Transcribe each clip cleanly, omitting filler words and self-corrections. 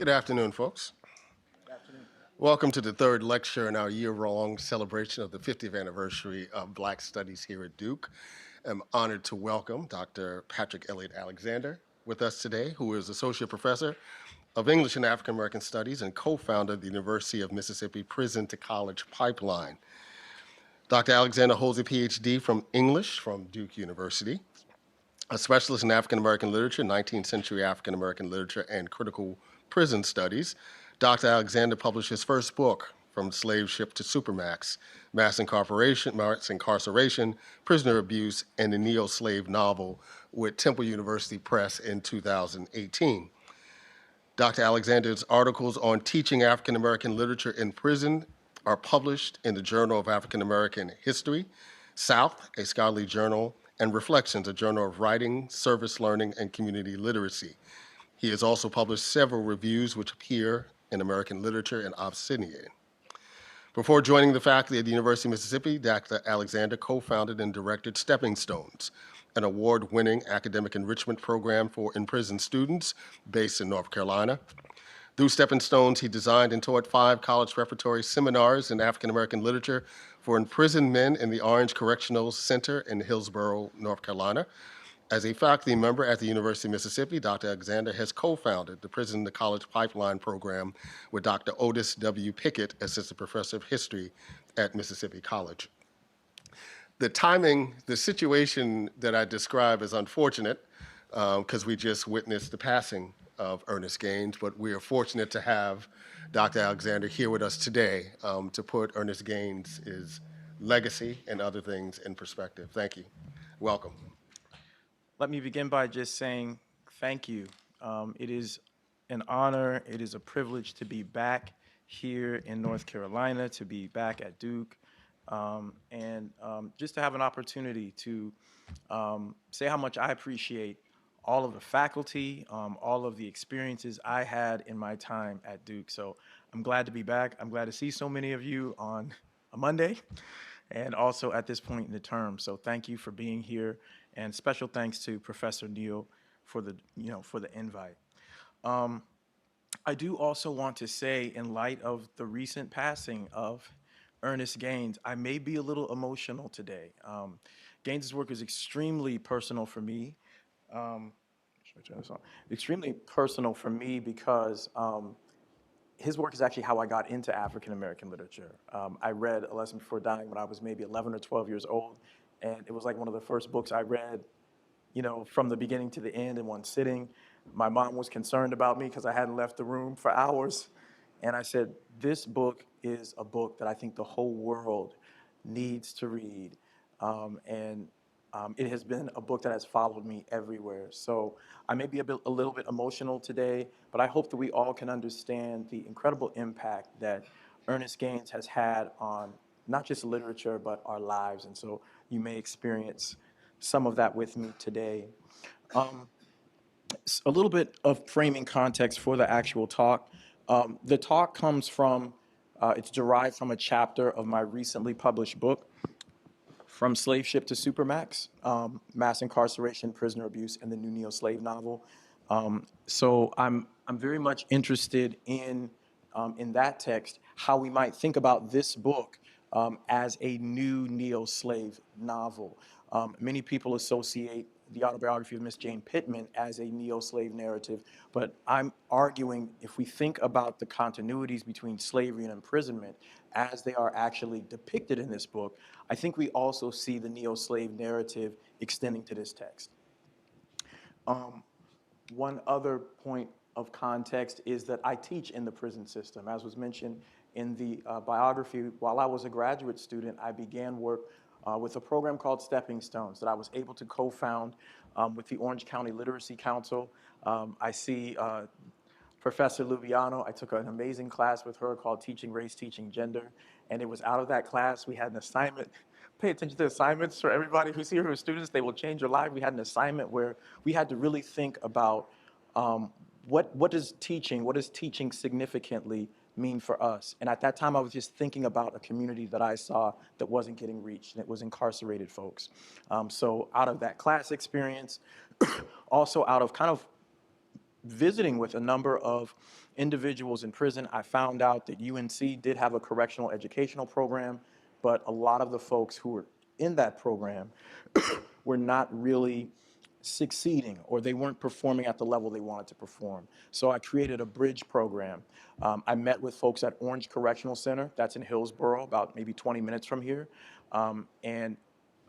Good afternoon, folks. Welcome to the third lecture in our year-long celebration of the 50th anniversary of Black Studies here at Duke. I'm honored to welcome Dr. Patrick Elliott Alexander with us today, who is Associate Professor of English and African American Studies and co-founder of the University of Mississippi Prison to College Pipeline. Dr. Alexander holds a Ph.D. from English from Duke University, a specialist in African American literature, 19th century African American literature, and critical prison studies. Dr. Alexander published his first book, From Slave Ship to Supermax, Mass Incarceration, Prisoner Abuse, and the Neo-Slave Novel with Temple University Press in 2018. Dr. Alexander's articles on teaching African American literature in prison are published in the Journal of African American History, South, a scholarly journal, and Reflections, a journal of writing, service learning, and community literacy. He has also published several reviews which appear in American Literature and Obsidian. Before joining the faculty at the University of Mississippi, Dr. Alexander co-founded and directed Stepping Stones, an award-winning academic enrichment program for imprisoned students based in North Carolina. Through Stepping Stones, he designed and taught 5 college preparatory seminars in African American literature for imprisoned men in the Orange Correctional Center in Hillsborough, North Carolina. As a faculty member at the University of Mississippi, Dr. Alexander has co-founded the Prison to College Pipeline program with Dr. Otis W. Pickett, Assistant Professor of History at Mississippi College. The timing, the situation that I describe is unfortunate because we just witnessed the passing of Ernest Gaines, but we are fortunate to have Dr. Alexander here with us today to put Ernest Gaines' legacy and other things in perspective. Thank you. Welcome. Let me begin by just saying thank you. It is an honor, it is a privilege to be back here in North Carolina, to be back at Duke, and just to have an opportunity to say how much I appreciate all of the faculty, all of the experiences I had in my time at Duke. So I'm glad to be back. I'm glad to see so many of you on a Monday and also at this point in the term. So thank you for being here. And special thanks to Professor Neal for the invite. I do also want to say, in light of the recent passing of Ernest Gaines, I may be a little emotional today. Gaines' work is extremely personal for me. Extremely personal for me because his work is actually how I got into African American literature. I read A Lesson Before Dying when I was maybe 11 or 12 years old. And it was like one of the first books I read, from the beginning to the end in one sitting. My mom was concerned about me because I hadn't left the room for hours. And I said, this book is a book that I think the whole world needs to read. It has been a book that has followed me everywhere. So I may be a little bit emotional today, but I hope that we all can understand the incredible impact that Ernest Gaines has had on not just literature, but our lives. And so you may experience some of that with me today. A little bit of framing context for the actual talk. The talk comes from, it's derived from a chapter of my recently published book, From Slave Ship to Supermax, Mass Incarceration, Prisoner Abuse, and the New Neo-Slave Novel. So I'm very much interested in that text, how we might think about this book as a new neo-slave novel. Many people associate the autobiography of Miss Jane Pittman as a neo-slave narrative, but I'm arguing if we think about the continuities between slavery and imprisonment as they are actually depicted in this book, I think we also see the neo-slave narrative extending to this text. One other point of context is that I teach in the prison system. As was mentioned in the biography, while I was a graduate student, I began work with a program called Stepping Stones that I was able to co-found with the Orange County Literacy Council. I see Professor Lubiano. I took an amazing class with her called Teaching Race, Teaching Gender. And it was out of that class, we had an assignment. Pay attention to assignments for everybody who's here who are students. They will change your life. We had an assignment where we had to really think about what is teaching significantly mean for us? And at that time, I was just thinking about a community that I saw that wasn't getting reached, and it was incarcerated folks. So out of that class experience, also out of kind of visiting with a number of individuals in prison. I found out that UNC did have a correctional educational program, but a lot of the folks who were in that program were not really succeeding, or they weren't performing at the level they wanted to perform. So I created a bridge program. I met with folks at Orange Correctional Center, that's in Hillsborough, about maybe 20 minutes from here. And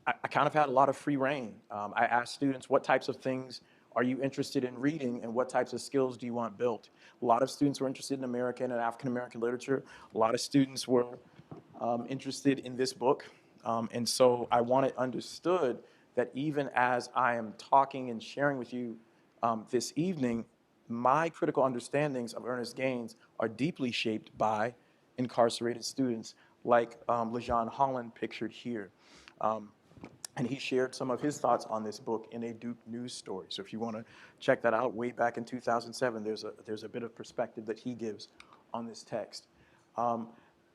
I kind of had a lot of free reign. I asked students, what types of things are you interested in reading, and what types of skills do you want built? A lot of students were interested in American and African American literature. A lot of students were interested in this book. And so I want it understood that even as I am talking and sharing with you this evening, my critical understandings of Ernest Gaines are deeply shaped by incarcerated students like LaJohn Holland pictured here. And he shared some of his thoughts on this book in a Duke News story. So if you want to check that out, way back in 2007, there's a bit of perspective that he gives on this text.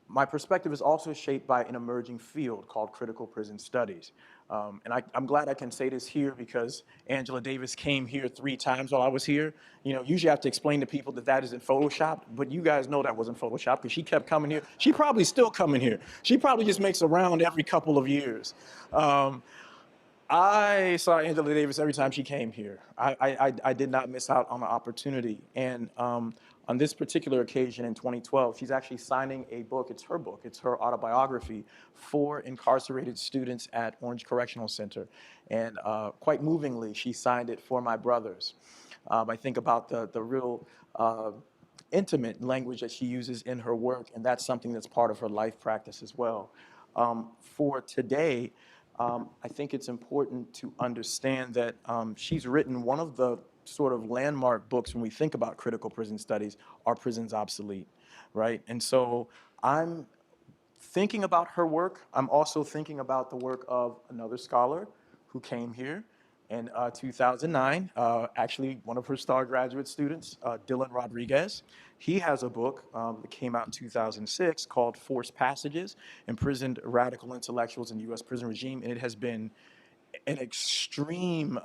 My perspective is also shaped by an emerging field called critical prison studies. And I'm glad I can say this here because Angela Davis came here 3 times while I was here. You know, usually I have to explain to people that that isn't Photoshopped, but you guys know that wasn't Photoshopped because she kept coming here. She probably still coming here. She probably just makes a round every couple of years. I saw Angela Davis every time she came here. I did not miss out on the opportunity. And on this particular occasion in 2012, she's actually signing a book. It's her book. It's her autobiography for incarcerated students at Orange Correctional Center. And quite movingly, she signed it for my brothers. I think about the real intimate language that she uses in her work, and that's something that's part of her life practice as well. For today, I think it's important to understand that she's written one of the sort of landmark books when we think about critical prison studies, Are Prisons Obsolete, right? And so I'm thinking about her work. I'm also thinking about the work of another scholar who came here in 2009, actually one of her STAR graduate students, Dylan Rodriguez. He has a book that came out in 2006 called Forced Passages, Imprisoned Radical Intellectuals in the U.S. Prison Regime, and it has been an extreme,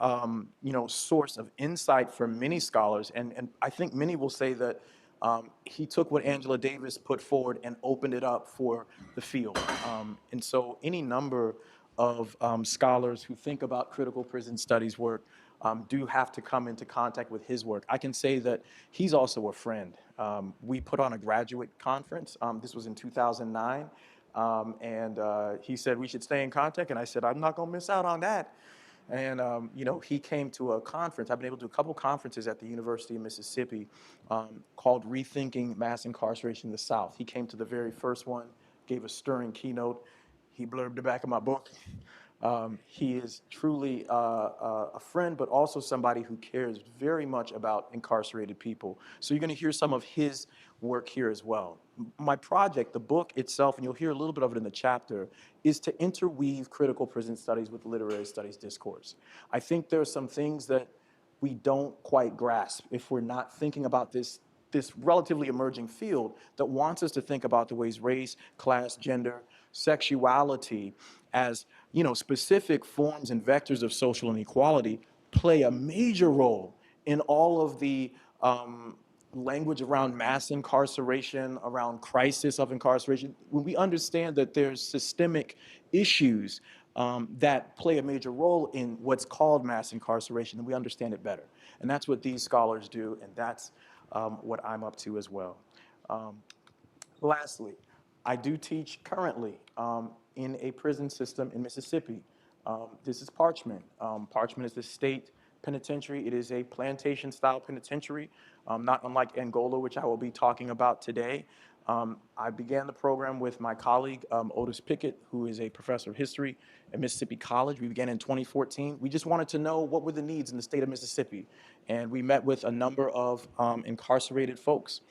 source of insight for many scholars, and I think many will say that he took what Angela Davis put forward and opened it up for the field. And so any number of scholars who think about critical prison studies work do have to come into contact with his work. I can say that he's also a friend. We put on a graduate conference. This was in 2009. And he said we should stay in contact, and I said I'm not going to miss out on that. And he came to a conference. I've been able to do a couple conferences at the University of Mississippi called Rethinking Mass Incarceration in the South. He came to the very first one, gave a stirring keynote. He blurbed the back of my book. He is truly a friend, but also somebody who cares very much about incarcerated people. So you're going to hear some of his work here as well. My project, the book itself, and you'll hear a little bit of it in the chapter, is to interweave critical prison studies with literary studies discourse. I think there are some things that we don't quite grasp if we're not thinking about this relatively emerging field that wants us to think about the ways race, class, gender, sexuality as specific forms and vectors of social inequality play a major role in all of the language around mass incarceration, around crisis of incarceration. When we understand that there's systemic issues that play a major role in what's called mass incarceration, then we understand it better. And that's what these scholars do, and that's what I'm up to as well. Lastly, I do teach currently in a prison system in Mississippi. This is Parchment. Parchment is the state penitentiary. It is a plantation-style penitentiary, not unlike Angola, which I will be talking about today. I began the program with my colleague, Otis Pickett, who is a professor of history at Mississippi College. We began in 2014. We just wanted to know what were the needs in the state of Mississippi. And we met with a number of incarcerated folks.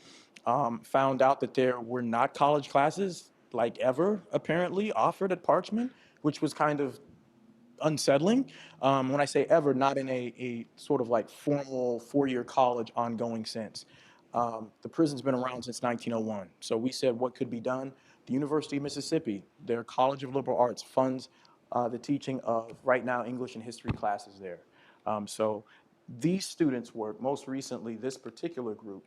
Found out that there were not college classes, like ever, apparently, offered at Parchment, which was kind of unsettling. When I say ever, not in a sort of like formal 4-year college ongoing sense. The prison's been around since 1901. So we said what could be done. The University of Mississippi, their College of Liberal Arts, funds the teaching of, right now, English and history classes there. So these students work, most recently, this particular group,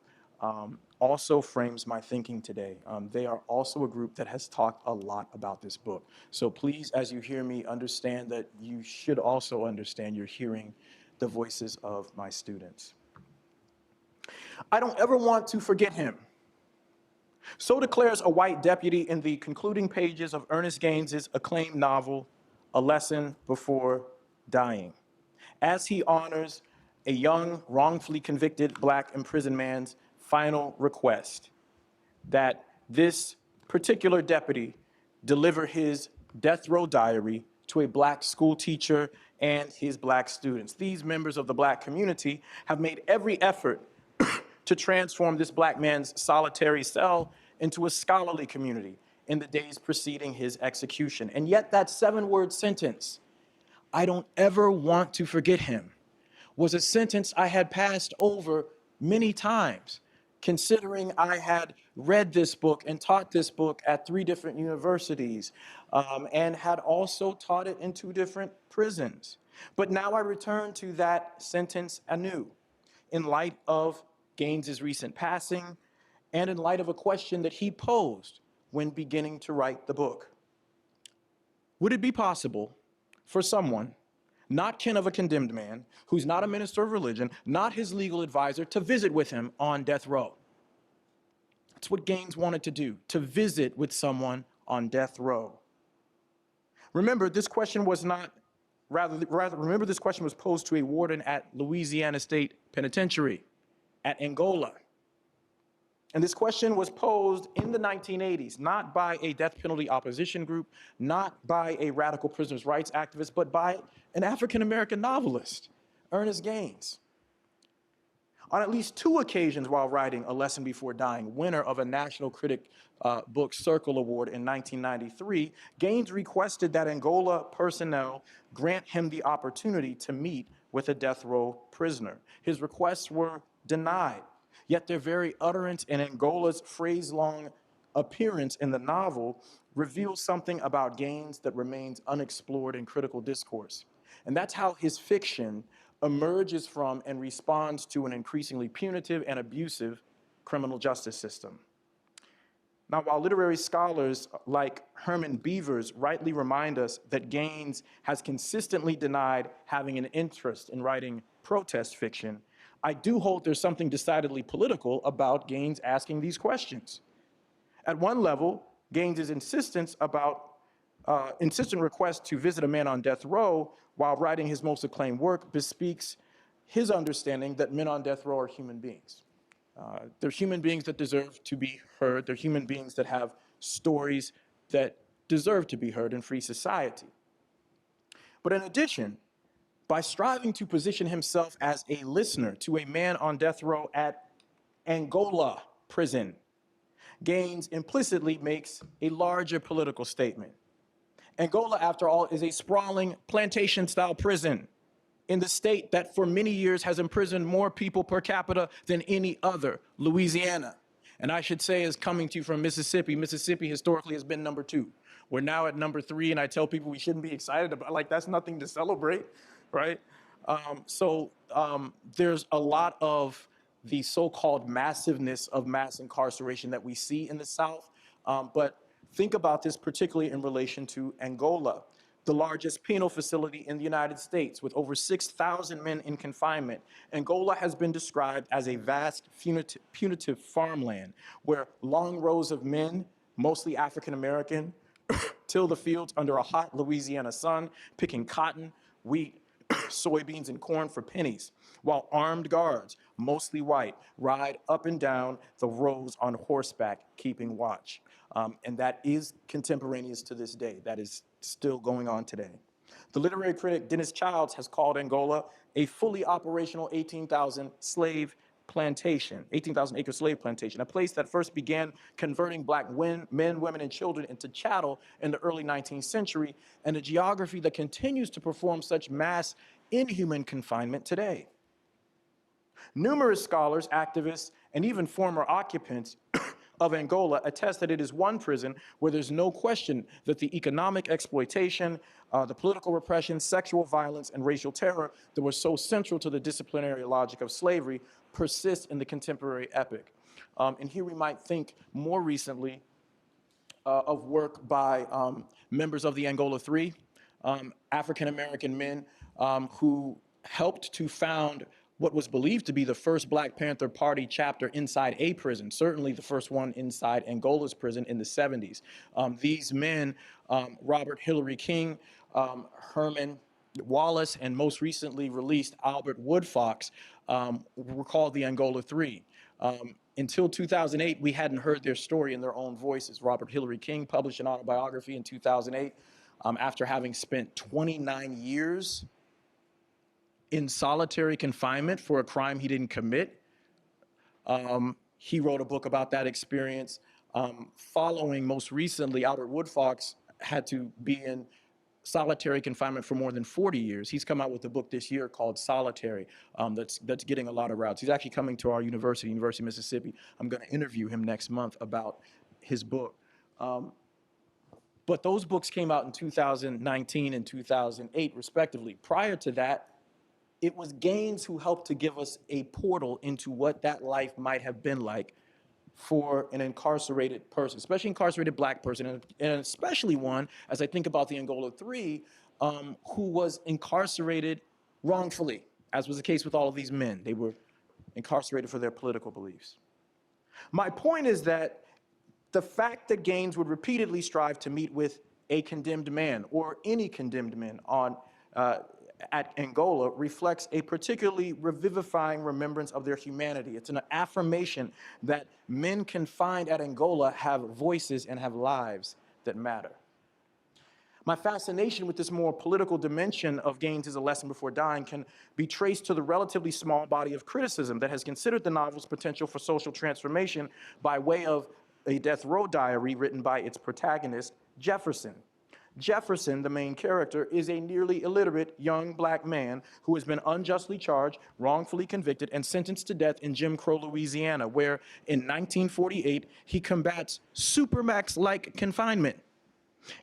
also frames my thinking today. They are also a group that has talked a lot about this book. So please, as you hear me, understand that you should also understand you're hearing the voices of my students. I don't ever want to forget him. So declares a white deputy in the concluding pages of Ernest Gaines's acclaimed novel, A Lesson Before Dying, as he honors a young, wrongfully convicted black imprisoned man's final request that this particular deputy deliver his death row diary to a black school teacher and his black students. These members of the black community have made every effort to transform this black man's solitary cell into a scholarly community in the days preceding his execution. And yet that 7-word sentence, I don't ever want to forget him, was a sentence I had passed over many times, considering I had read this book and taught this book at 3 different universities, and had also taught it in 2 different prisons. But now I return to that sentence anew, in light of Gaines's recent passing, and in light of a question that he posed when beginning to write the book. Would it be possible for someone, not kin of a condemned man, who's not a minister of religion, not his legal advisor, to visit with him on death row? That's what Gaines wanted to do, to visit with someone on death row. Remember, this question was not, remember this question was posed to a warden at Louisiana State Penitentiary at Angola. And this question was posed in the 1980s, not by a death penalty opposition group, not by a radical prisoners' rights activist, but by an African-American novelist, Ernest Gaines. On at least 2 occasions while writing A Lesson Before Dying, winner of a National Critic Book Circle Award in 1993, Gaines requested that Angola personnel grant him the opportunity to meet with a death row prisoner. His requests were denied. Yet their very utterance in Angola's phrase-long appearance in the novel reveals something about Gaines that remains unexplored in critical discourse. And that's how his fiction emerges from and responds to an increasingly punitive and abusive criminal justice system. Now, while literary scholars like Herman Beavers rightly remind us that Gaines has consistently denied having an interest in writing protest fiction, I do hold there's something decidedly political about Gaines asking these questions. At one level, Gaines's insistent request to visit a man on death row while writing his most acclaimed work bespeaks his understanding that men on death row are human beings. They're human beings that deserve to be heard. They're human beings that have stories that deserve to be heard in free society. But in addition, by striving to position himself as a listener to a man on death row at Angola prison, Gaines implicitly makes a larger political statement. Angola, after all, is a sprawling plantation-style prison in the state that for many years has imprisoned more people per capita than any other, Louisiana. And I should say, as coming to you from Mississippi, Mississippi historically has been number 2. We're now at number 3, and I tell people we shouldn't be excited about, like, that's nothing to celebrate, right? There's a lot of the so-called massiveness of mass incarceration that we see in the South, but think about this particularly in relation to Angola, the largest penal facility in the United States with over 6,000 men in confinement. Angola has been described as a vast punitive farmland where long rows of men, mostly African-American, till the fields under a hot Louisiana sun, picking cotton, wheat, soybeans, and corn for pennies, while armed guards, mostly white, ride up and down the rows on horseback, keeping watch. And that is contemporaneous to this day. That is still going on today. The literary critic Dennis Childs has called Angola a fully operational 18,000 slave plantation, 18,000 acre slave plantation, a place that first began converting black men, women, and children into chattel in the early 19th century, and a geography that continues to perform such mass inhuman confinement today. Numerous scholars, activists, and even former occupants of Angola attest that it is one prison where there's no question that the economic exploitation, the political repression, sexual violence, and racial terror that were so central to the disciplinary logic of slavery persist in the contemporary epoch. And here we might think more recently of work by members of the Angola Three, African-American men who helped to found what was believed to be the first Black Panther Party chapter inside a prison, certainly the first one inside Angola's prison in the 70s. These men, Robert Hillary King, Herman Wallace, and most recently released Albert Woodfox, were called the Angola Three. Until 2008, we hadn't heard their story in their own voices. Robert Hillary King published an autobiography in 2008 after having spent 29 years in solitary confinement for a crime he didn't commit. He wrote a book about that experience. Following, most recently, Albert Woodfox had to be in solitary confinement for more than 40 years. He's come out with a book this year called Solitary that's getting a lot of routes. He's actually coming to our university, University of Mississippi. I'm going to interview him next month about his book. But those books came out in 2019 and 2008, respectively. Prior to that, it was Gaines who helped to give us a portal into what that life might have been like for an incarcerated person, especially incarcerated Black person, and especially one, as I think about the Angola Three, who was incarcerated wrongfully, as was the case with all of these men. They were incarcerated for their political beliefs. My point is that the fact that Gaines would repeatedly strive to meet with a condemned man or any condemned man at Angola reflects a particularly revivifying remembrance of their humanity. It's an affirmation that men confined at Angola have voices and have lives that matter. My fascination with this more political dimension of Gaines' A Lesson Before Dying can be traced to the relatively small body of criticism that has considered the novel's potential for social transformation by way of a death row diary written by its protagonist, Jefferson. Jefferson, the main character, is a nearly illiterate young Black man who has been unjustly charged, wrongfully convicted, and sentenced to death in Jim Crow, Louisiana, where in 1948 he combats Supermax-like confinement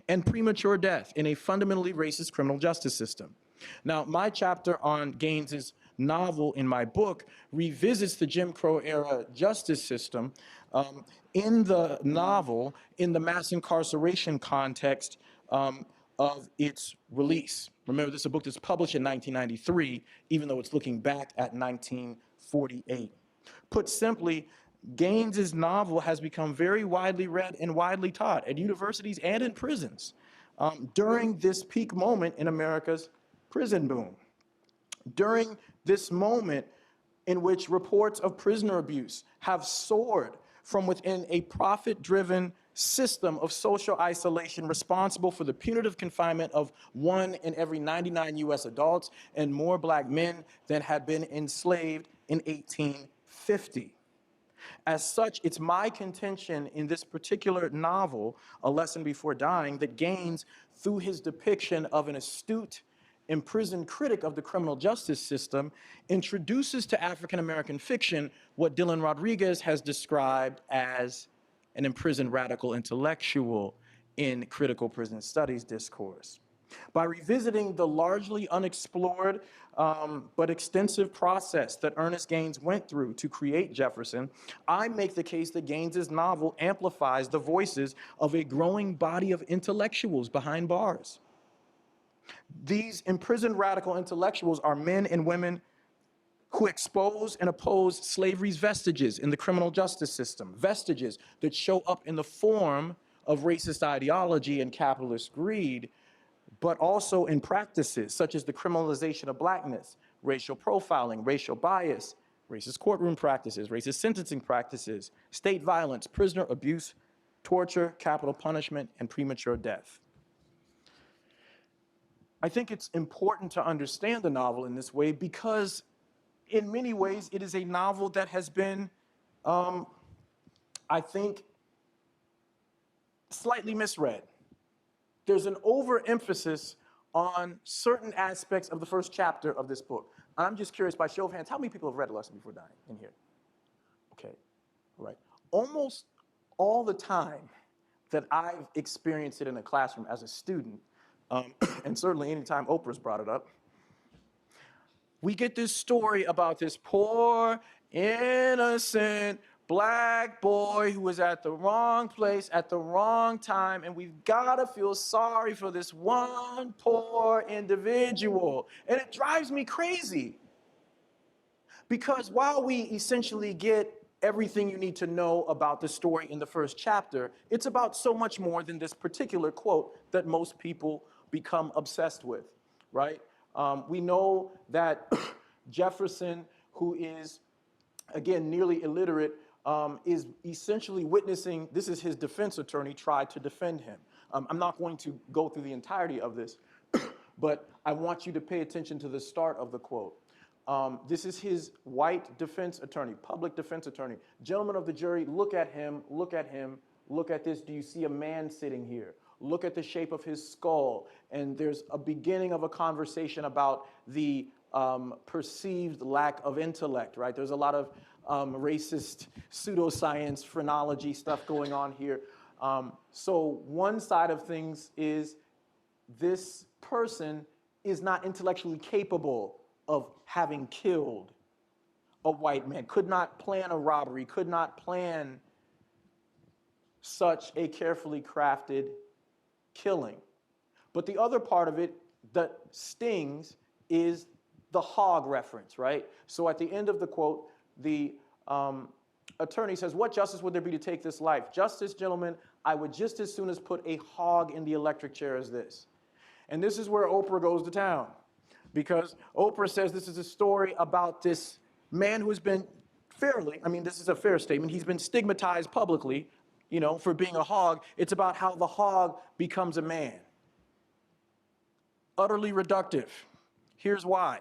and premature death in a fundamentally racist criminal justice system. Now, my chapter on Gaines's novel in my book revisits the Jim Crow era justice system in the novel in the mass incarceration context of its release. Remember, this is a book that's published in 1993, even though it's looking back at 1948. Put simply, Gaines's novel has become very widely read and widely taught at universities and in prisons during this peak moment in America's prison boom. During this moment in which reports of prisoner abuse have soared from within a profit-driven system of social isolation responsible for the punitive confinement of 1 in every 99 US adults and more Black men than had been enslaved in 1850. As such, it's my contention in this particular novel, A Lesson Before Dying, that Gaines, through his depiction of an astute, imprisoned critic of the criminal justice system, introduces to African-American fiction what Dylan Rodriguez has described as an imprisoned radical intellectual in critical prison studies discourse. By revisiting the largely unexplored but extensive process that Ernest Gaines went through to create Jefferson, I make the case that Gaines's novel amplifies the voices of a growing body of intellectuals behind bars. These imprisoned radical intellectuals are men and women who expose and oppose slavery's vestiges in the criminal justice system, vestiges that show up in the form of racist ideology and capitalist greed, but also in practices such as the criminalization of Blackness, racial profiling, racial bias, racist courtroom practices, racist sentencing practices, state violence, prisoner abuse, torture, capital punishment, and premature death. I think it's important to understand the novel in this way because in many ways, it is a novel that has been, I think, slightly misread. There's an overemphasis on certain aspects of the first chapter of this book. I'm just curious, by show of hands, how many people have read A Lesson Before Dying in here? Okay, all right. Almost all the time that I've experienced it in a classroom as a student, and certainly anytime Oprah's brought it up, we get this story about this poor, innocent, Black boy who was at the wrong place at the wrong time, and we've got to feel sorry for this one poor individual. And it drives me crazy because while we essentially get everything you need to know about the story in the first chapter, it's about so much more than this particular quote that most people become obsessed with, right? We know that Jefferson, who is, again, nearly illiterate, is essentially witnessing, this is his defense attorney tried to defend him. I'm not going to go through the entirety of this, but I want you to pay attention to the start of the quote. This is his white defense attorney, public defense attorney. Gentlemen of the jury, look at him, look at him, look at this. Do you see a man sitting here? Look at the shape of his skull. And there's a beginning of a conversation about the perceived lack of intellect, right? There's a lot of racist pseudoscience, phrenology stuff going on here. So one side of things is this person is not intellectually capable of having killed a white man, could not plan a robbery, could not plan such a carefully crafted killing. But the other part of it that stings is the Hogg reference, right? So at the end of the quote, the attorney says, what justice would there be to take this life? Justice, gentlemen, I would just as soon as put a hog in the electric chair as this. And this is where Oprah goes to town, because Oprah says this is a story about this man who has been fairly, I mean, this is a fair statement, he's been stigmatized publicly, you know, for being a hog. It's about how the hog becomes a man. Utterly reductive. Here's why.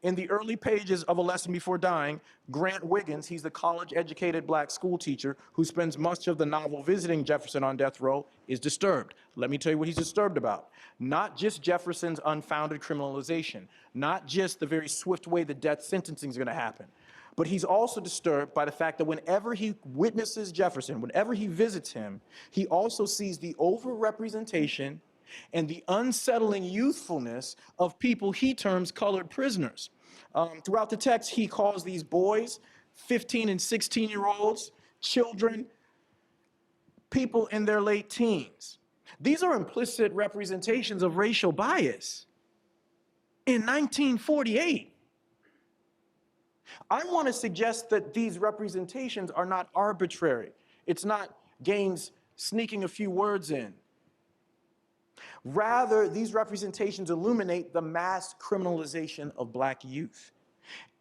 In the early pages of A Lesson Before Dying, Grant Wiggins, he's the college-educated black school teacher who spends much of the novel visiting Jefferson on death row, is disturbed. Let me tell you what he's disturbed about. Not just Jefferson's unfounded criminalization, not just the very swift way the death sentencing is going to happen, but he's also disturbed by the fact that whenever he witnesses Jefferson, whenever he visits him, he also sees the overrepresentation and the unsettling youthfulness of people he terms colored prisoners. Throughout the text, he calls these boys 15 and 16-year-olds, children, people in their late teens. These are implicit representations of racial bias in 1948. I want to suggest that these representations are not arbitrary. It's not Gaines sneaking a few words in. Rather, these representations illuminate the mass criminalization of black youth.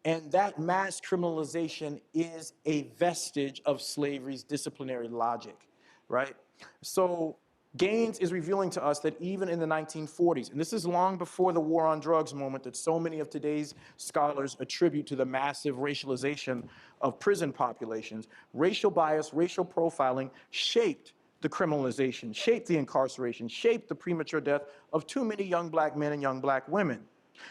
And that mass criminalization is a vestige of slavery's disciplinary logic, right? So Gaines is revealing to us that even in the 1940s, and this is long before the war on drugs moment that so many of today's scholars attribute to the massive racialization of prison populations, racial bias, racial profiling shaped the criminalization, shaped the incarceration, shaped the premature death of too many young black men and young black women.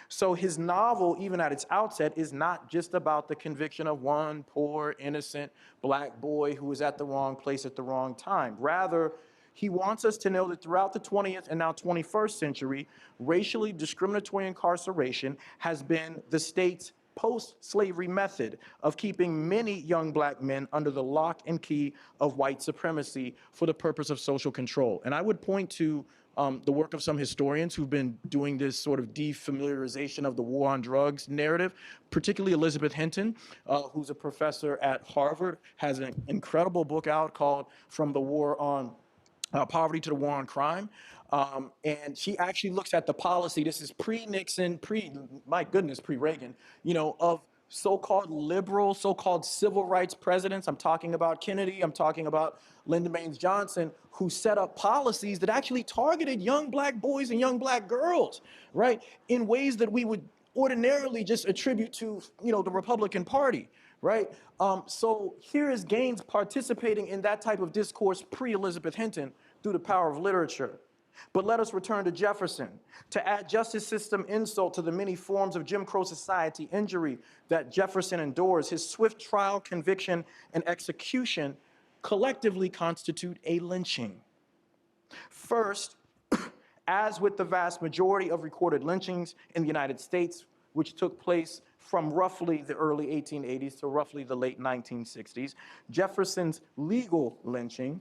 So his novel, even at its outset, is not just about the conviction of one poor, innocent black boy who was at the wrong place at the wrong time. Rather, he wants us to know that throughout the 20th and now 21st century, racially discriminatory incarceration has been the state's post-slavery method of keeping many young black men under the lock and key of white supremacy for the purpose of social control. And I would point to the work of some historians who've been doing this sort of defamiliarization of the war on drugs narrative, particularly Elizabeth Hinton, who's a professor at Harvard, has an incredible book out called From the War on Poverty to the War on Crime. And she actually looks at the policy, this is pre-Nixon, pre-Reagan, you know, of so-called liberal, so-called civil rights presidents. I'm talking about Kennedy, I'm talking about Lyndon Baines Johnson, who set up policies that actually targeted young black boys and young black girls, right, in ways that we would ordinarily just attribute to, you know, the Republican Party, right? So here is Gaines participating in that type of discourse pre-Elizabeth Hinton through the power of literature. But let us return to Jefferson. To add justice system insult to the many forms of Jim Crow society injury that Jefferson endures, his swift trial, conviction, and execution collectively constitute a lynching. First, as with the vast majority of recorded lynchings in the United States, which took place from roughly the early 1880s to roughly the late 1960s, Jefferson's legal lynching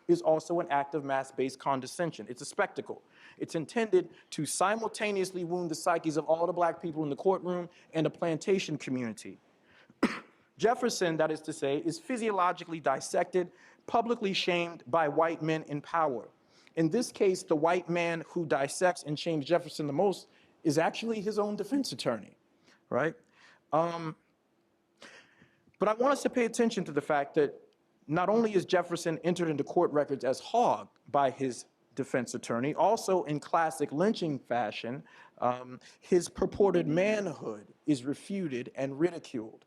is also an act of mass-based condescension. It's a spectacle. It's intended to simultaneously wound the psyches of all the black people in the courtroom and the plantation community. Jefferson, that is to say, is physiologically dissected, publicly shamed by white men in power. In this case, the white man who dissects and shames Jefferson the most is actually his own defense attorney, right? But I want us to pay attention to the fact that not only is Jefferson entered into court records as Hogg by his defense attorney, also in classic lynching fashion, his purported manhood is refuted and ridiculed,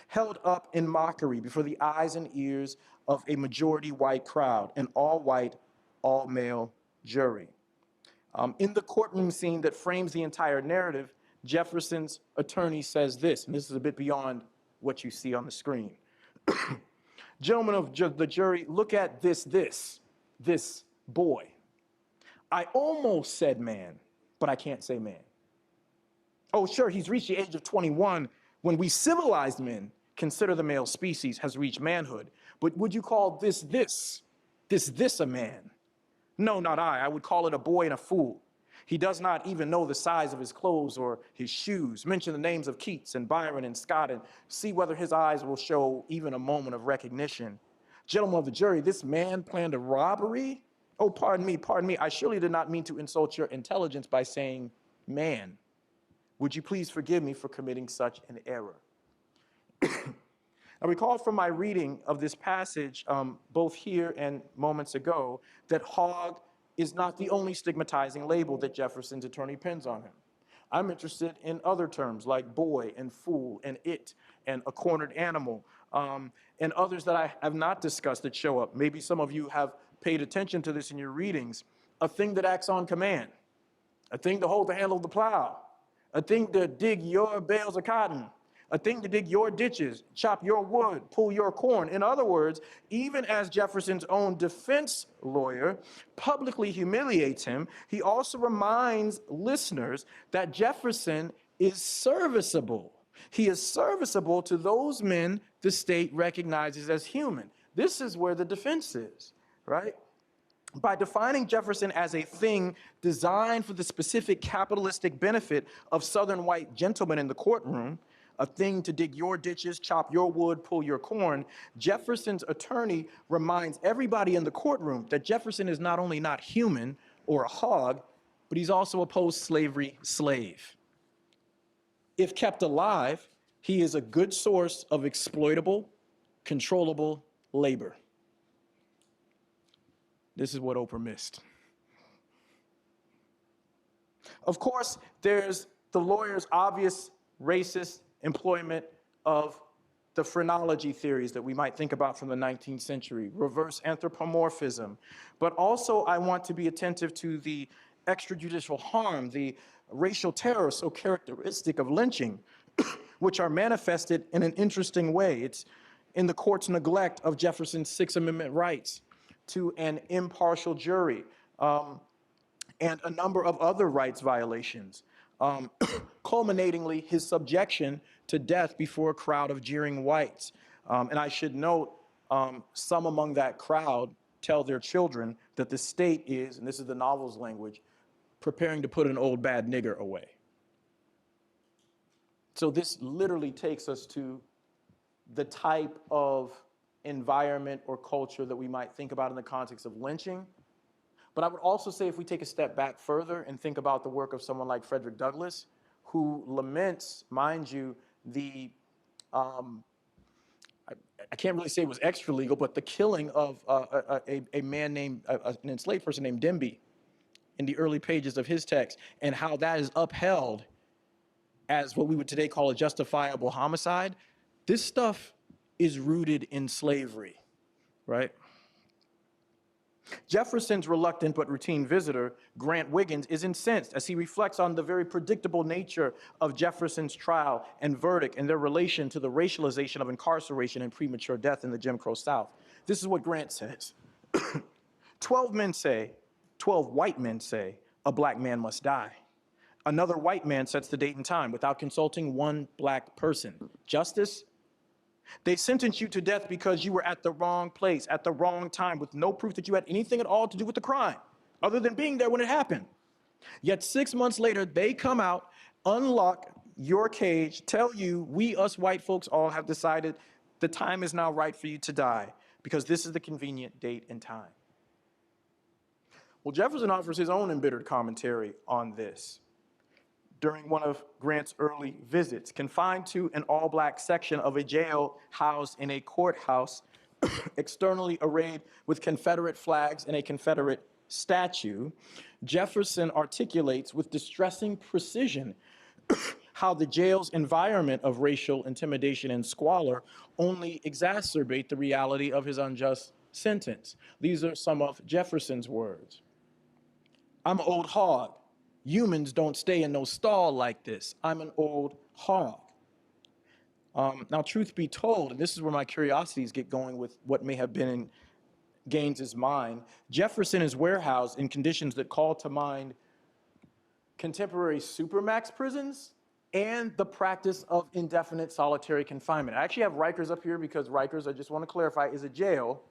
held up in mockery before the eyes and ears of a majority white crowd, an all-white, all-male jury. In the courtroom scene that frames the entire narrative, Jefferson's attorney says this, and this is a bit beyond what you see on the screen. Gentlemen of the jury, look at this boy. I almost said man, but I can't say man. Oh, sure, he's reached the age of 21 when we civilized men consider the male species has reached manhood. But would you call this a man? No, not I. I would call it a boy and a fool. He does not even know the size of his clothes or his shoes. Mention the names of Keats and Byron and Scott and see whether his eyes will show even a moment of recognition. Gentlemen of the jury, this man planned a robbery? Oh, pardon me. I surely did not mean to insult your intelligence by saying man. Would you please forgive me for committing such an error? I recall from my reading of this passage, both here and moments ago, that Hogg is not the only stigmatizing label that Jefferson's attorney pins on him. I'm interested in other terms like boy and fool and it and a cornered animal and others that I have not discussed that show up. Maybe some of you have paid attention to this in your readings. A thing that acts on command, a thing to hold the handle of the plow, a thing to dig your bales of cotton, a thing to dig your ditches, chop your wood, pull your corn. In other words, even as Jefferson's own defense lawyer publicly humiliates him, he also reminds listeners that Jefferson is serviceable. He is serviceable to those men the state recognizes as human. This is where the defense is, right? By defining Jefferson as a thing designed for the specific capitalistic benefit of Southern white gentlemen in the courtroom, a thing to dig your ditches, chop your wood, pull your corn, Jefferson's attorney reminds everybody in the courtroom that Jefferson is not only not human or a hog, but he's also a post-slavery slave. If kept alive, he is a good source of exploitable, controllable labor. This is what Oprah missed. Of course, there's the lawyer's obvious racist employment of the phrenology theories that we might think about from the 19th century, reverse anthropomorphism. But also I want to be attentive to the extrajudicial harm, the racial terror so characteristic of lynching, which are manifested in an interesting way. It's in the court's neglect of Jefferson's Sixth Amendment rights to an impartial jury, and a number of other rights violations. Culminatingly, his subjection to death before a crowd of jeering whites. And I should note, some among that crowd tell their children that the state is, and this is the novel's language, preparing to put an old bad nigger away. So this literally takes us to the type of environment or culture that we might think about in the context of lynching. But I would also say if we take a step back further and think about the work of someone like Frederick Douglass, who laments, mind you, the, I can't really say it was extra legal, but the killing of a man named, an enslaved person named Demby in the early pages of his text, and how that is upheld as what we would today call a justifiable homicide. This stuff is rooted in slavery, right? Jefferson's reluctant but routine visitor, Grant Wiggins, is incensed as he reflects on the very predictable nature of Jefferson's trial and verdict and their relation to the racialization of incarceration and premature death in the Jim Crow South. This is what Grant says. 12 white men say, a black man must die. Another white man sets the date and time without consulting one black person. Justice? They sentence you to death because you were at the wrong place at the wrong time with no proof that you had anything at all to do with the crime, other than being there when it happened. Yet 6 months later, they come out, unlock your cage, tell you, we, us white folks, all have decided the time is now right for you to die because this is the convenient date and time. Well, Jefferson offers his own embittered commentary on this. During one of Grant's early visits, confined to an all-black section of a jail housed in a courthouse, externally arrayed with Confederate flags and a Confederate statue, Jefferson articulates with distressing precision how the jail's environment of racial intimidation and squalor only exacerbate the reality of his unjust sentence. These are some of Jefferson's words. I'm an old hog. Humans don't stay in no stall like this. I'm an old hog. Now, truth be told, and this is where my curiosities get going with what may have been in Gaines's mind, Jefferson is warehoused in conditions that call to mind contemporary Supermax prisons and the practice of indefinite solitary confinement. I actually have Rikers up here because Rikers, I just want to clarify, is a jail.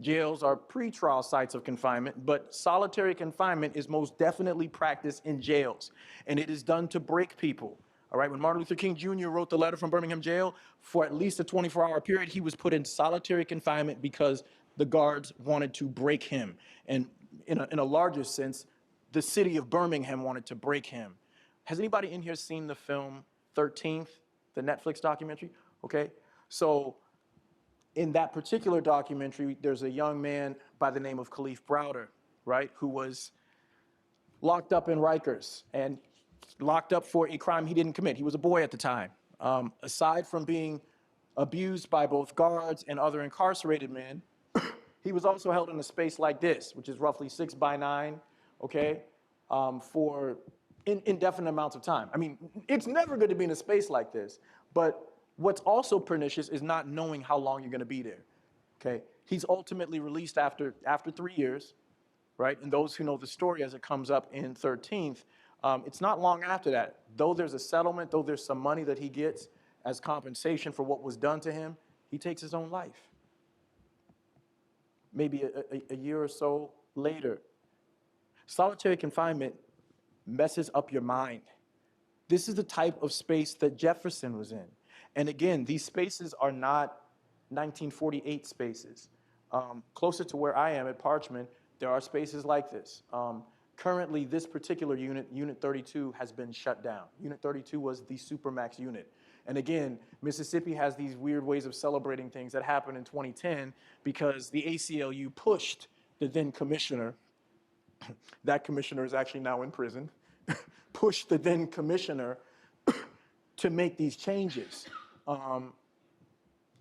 Jails are pretrial sites of confinement, but solitary confinement is most definitely practiced in jails, and it is done to break people. All right, when Martin Luther King Jr. wrote the letter from Birmingham jail, for at least a 24-hour period, he was put in solitary confinement because the guards wanted to break him. And in a larger sense, the city of Birmingham wanted to break him. Has anybody in here seen the film 13th, the Netflix documentary? Okay, so in that particular documentary, there's a young man by the name of Khalif Browder, right, who was locked up in Rikers and locked up for a crime he didn't commit. He was a boy at the time. Aside from being abused by both guards and other incarcerated men, he was also held in a space like this, which is roughly 6 by 9, okay, for indefinite amounts of time. I mean, it's never good to be in a space like this, but what's also pernicious is not knowing how long you're going to be there, okay? He's ultimately released after 3 years, right? And those who know the story as it comes up in 13th, it's not long after that. Though there's a settlement, though there's some money that he gets as compensation for what was done to him, he takes his own life. Maybe a year or so later. Solitary confinement messes up your mind. This is the type of space that Jefferson was in. And again, these spaces are not 1948 spaces. Closer to where I am at Parchman, there are spaces like this. Currently, this particular unit, Unit 32, has been shut down. Unit 32 was the Supermax unit. And again, Mississippi has these weird ways of celebrating things that happened in 2010 because the ACLU pushed the then commissioner, that commissioner is actually now in prison, pushed the then commissioner to make these changes.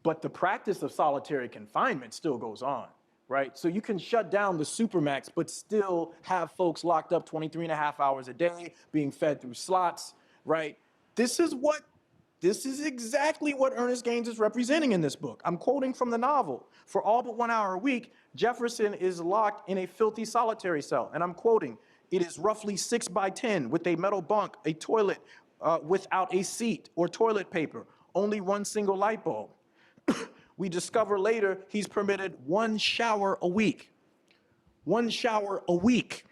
But the practice of solitary confinement still goes on, right? So you can shut down the Supermax, but still have folks locked up 23 and a half hours a day, being fed through slots, right? This is exactly what Ernest Gaines is representing in this book. I'm quoting from the novel. For all but 1 hour a week, Jefferson is locked in a filthy solitary cell. And I'm quoting, it is roughly 6 by 10 with a metal bunk, a toilet without a seat or toilet paper, only one single light bulb. We discover later he's permitted 1 shower a week. 1 shower a week.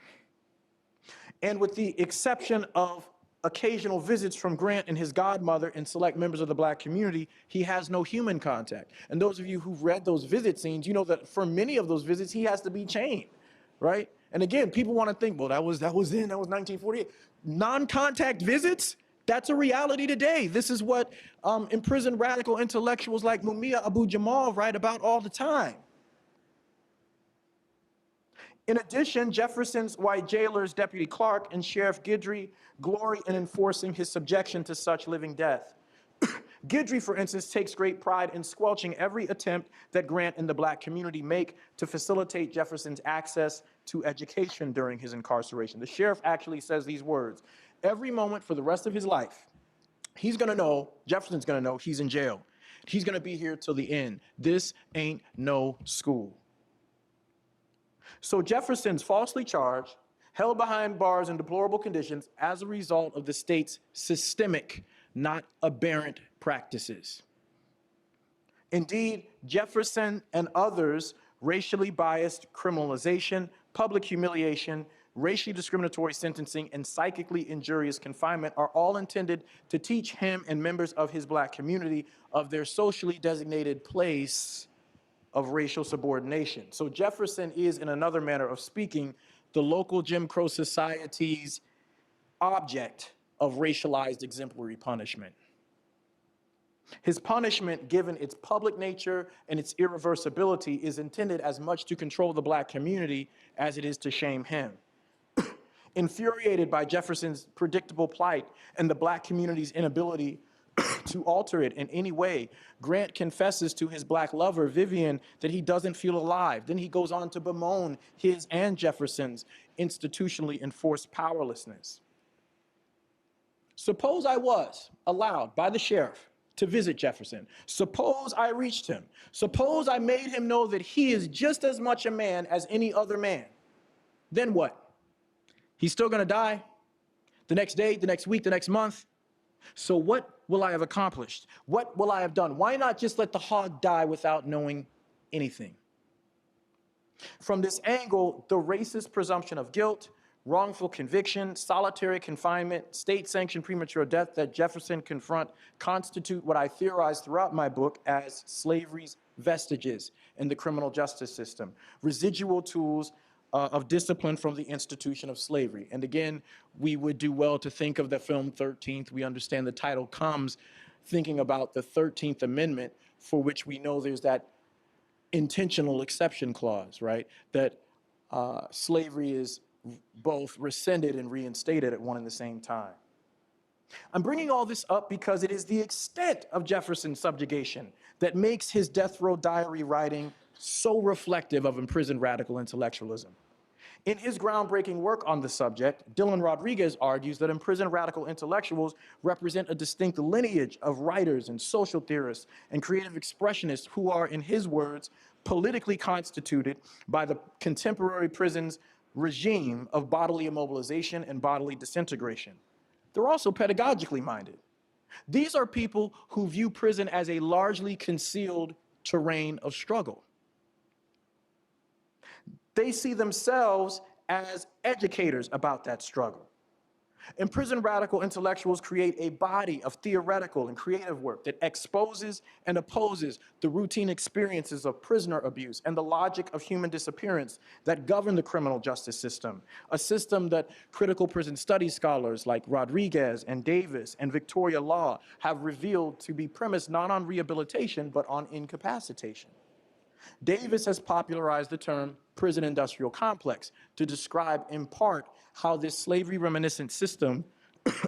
And with the exception of occasional visits from Grant and his godmother and select members of the black community, he has no human contact. And those of you who've read those visit scenes, you know that for many of those visits, he has to be chained, right? And again, people want to think, well, that was 1948. Non-contact visits, that's a reality today. This is what imprisoned radical intellectuals like Mumia Abu-Jamal write about all the time. In addition, Jefferson's white jailers, Deputy Clark and Sheriff Guidry, glory in enforcing his subjection to such living death. Guidry, for instance, takes great pride in squelching every attempt that Grant and the black community make to facilitate Jefferson's access to education during his incarceration. The sheriff actually says these words, every moment for the rest of his life, he's gonna know, Jefferson's gonna know he's in jail. He's gonna be here till the end. This ain't no school. So Jefferson's falsely charged, held behind bars in deplorable conditions as a result of the state's systemic, not aberrant practices. Indeed, Jefferson and others' racially biased criminalization, public humiliation, racially discriminatory sentencing, and psychically injurious confinement are all intended to teach him and members of his black community of their socially designated place of racial subordination. So Jefferson is, in another manner of speaking, the local Jim Crow society's object of racialized exemplary punishment. His punishment, given its public nature and its irreversibility, is intended as much to control the black community as it is to shame him. Infuriated by Jefferson's predictable plight and the black community's inability to alter it in any way, Grant confesses to his black lover, Vivian, that he doesn't feel alive. Then he goes on to bemoan his and Jefferson's institutionally enforced powerlessness. Suppose I was allowed by the sheriff to visit Jefferson. Suppose I reached him. Suppose I made him know that he is just as much a man as any other man. Then what? He's still gonna die the next day, the next week, the next month. So what will I have accomplished? What will I have done? Why not just let the hog die without knowing anything? From this angle, the racist presumption of guilt, wrongful conviction, solitary confinement, state-sanctioned premature death that Jefferson confront constitute what I theorize throughout my book as slavery's vestiges in the criminal justice system, residual tools of discipline from the institution of slavery. And again, we would do well to think of the film 13th. We understand the title comes thinking about the 13th Amendment, for which we know there's that intentional exception clause, right? That slavery is both rescinded and reinstated at one and the same time. I'm bringing all this up because it is the extent of Jefferson's subjugation that makes his death row diary writing so reflective of imprisoned radical intellectualism. In his groundbreaking work on the subject, Dylan Rodriguez argues that imprisoned radical intellectuals represent a distinct lineage of writers and social theorists and creative expressionists who are, in his words, politically constituted by the contemporary prison's regime of bodily immobilization and bodily disintegration. They're also pedagogically minded. These are people who view prison as a largely concealed terrain of struggle. They see themselves as educators about that struggle. Imprisoned radical intellectuals create a body of theoretical and creative work that exposes and opposes the routine experiences of prisoner abuse and the logic of human disappearance that govern the criminal justice system, a system that critical prison studies scholars like Rodriguez and Davis and Victoria Law have revealed to be premised not on rehabilitation, but on incapacitation. Davis has popularized the term prison industrial complex to describe in part how this slavery reminiscent system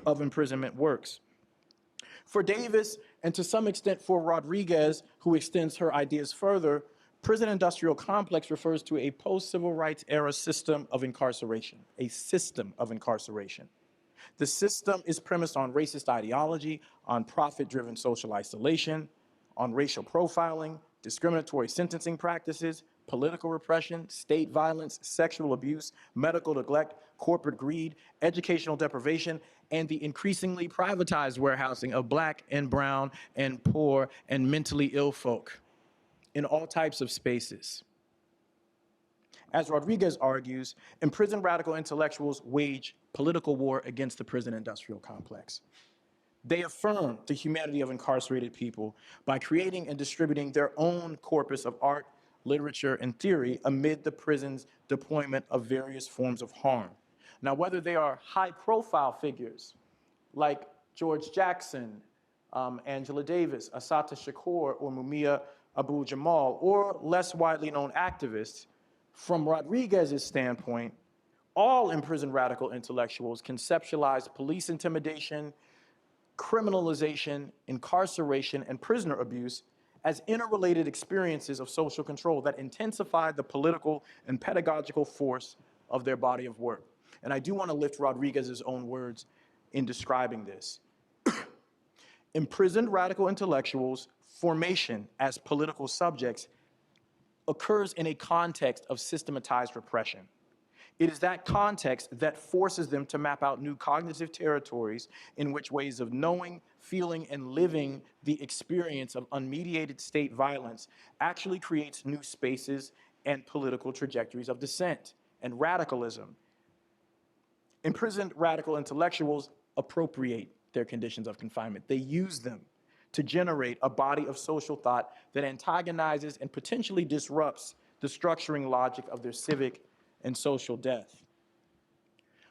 of imprisonment works. For Davis, and to some extent for Rodriguez, who extends her ideas further, prison industrial complex refers to a post-civil rights era system of incarceration, a system of incarceration. The system is premised on racist ideology, on profit-driven social isolation, on racial profiling, discriminatory sentencing practices, political repression, state violence, sexual abuse, medical neglect, corporate greed, educational deprivation, and the increasingly privatized warehousing of black and brown and poor and mentally ill folk in all types of spaces. As Rodriguez argues, imprisoned radical intellectuals wage political war against the prison industrial complex. They affirm the humanity of incarcerated people by creating and distributing their own corpus of art, literature, and theory amid the prison's deployment of various forms of harm. Now, whether they are high-profile figures like George Jackson, Angela Davis, Assata Shakur, or Mumia Abu-Jamal, or less widely known activists, from Rodriguez's standpoint, all imprisoned radical intellectuals conceptualize police intimidation, criminalization, incarceration, and prisoner abuse as interrelated experiences of social control that intensify the political and pedagogical force of their body of work. And I do want to lift Rodriguez's own words in describing this. Imprisoned radical intellectuals' formation as political subjects occurs in a context of systematized repression. It is that context that forces them to map out new cognitive territories in which ways of knowing, feeling, and living the experience of unmediated state violence actually creates new spaces and political trajectories of dissent and radicalism. Imprisoned radical intellectuals appropriate their conditions of confinement. They use them to generate a body of social thought that antagonizes and potentially disrupts the structuring logic of their civic and social death.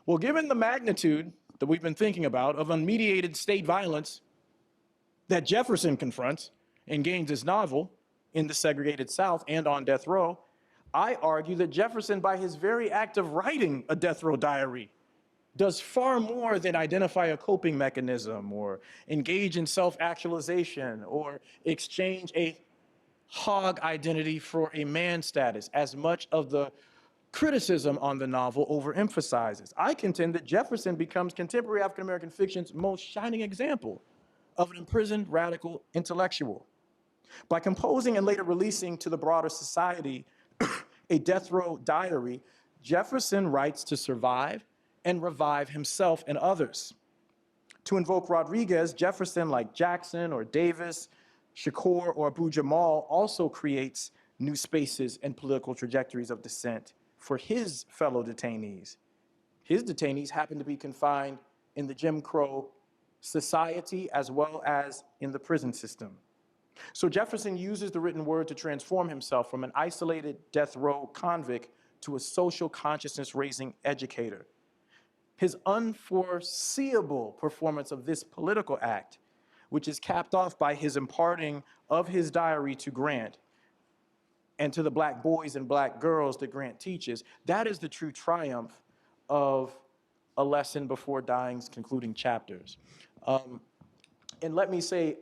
Well, given the magnitude that we've been thinking about of unmediated state violence that Jefferson confronts in Gaines's novel, In the Segregated South and on Death Row, I argue that Jefferson, by his very act of writing a death row diary, does far more than identify a coping mechanism or engage in self-actualization or exchange a hog identity for a man status, as much of the criticism on the novel overemphasizes. I contend that Jefferson becomes contemporary African-American fiction's most shining example of an imprisoned radical intellectual. By composing and later releasing to the broader society a death row diary, Jefferson writes to survive and revive himself and others. To invoke Rodriguez, Jefferson, like Jackson or Davis, Shakur or Abu Jamal, also creates new spaces and political trajectories of dissent for his fellow detainees. His detainees happen to be confined in the Jim Crow society as well as in the prison system. So Jefferson uses the written word to transform himself from an isolated death row convict to a social consciousness raising educator. His unforeseeable performance of this political act, which is capped off by his imparting of his diary to Grant and to the black boys and black girls that Grant teaches, that is the true triumph of A Lesson Before Dying's concluding chapters. And let me say,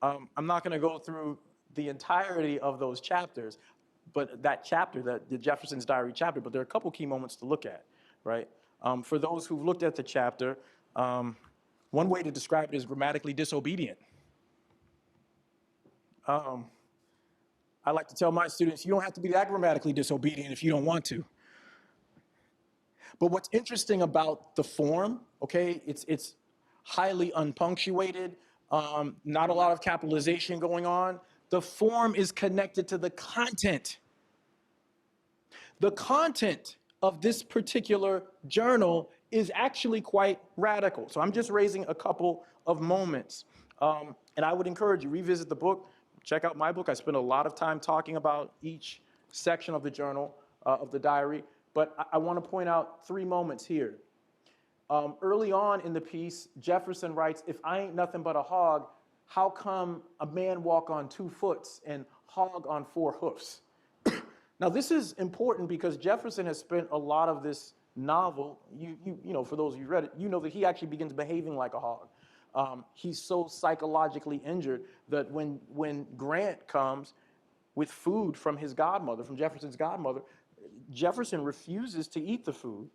I'm not gonna go through the entirety of those chapters, but that chapter, the Jefferson's Diary chapter, but there are a couple key moments to look at, right? For those who've looked at the chapter, one way to describe it is grammatically disobedient. I like to tell my students, you don't have to be that grammatically disobedient if you don't want to. But what's interesting about the form, okay, it's highly unpunctuated, not a lot of capitalization going on. The form is connected to the content. The content of this particular journal is actually quite radical. So I'm just raising a couple of moments. And I would encourage you, revisit the book, check out my book. I spent a lot of time talking about each section of the journal, of the diary, but I want to point out 3 moments here. Early on in the piece, Jefferson writes, if I ain't nothing but a hog, how come a man walk on 2 foots and hog on 4 hoofs? Now this is important because Jefferson has spent a lot of this novel, you know, for those of you who read it, you know that he actually begins behaving like a hog. He's so psychologically injured that when Grant comes with food from his godmother, from Jefferson's godmother, Jefferson refuses to eat the food,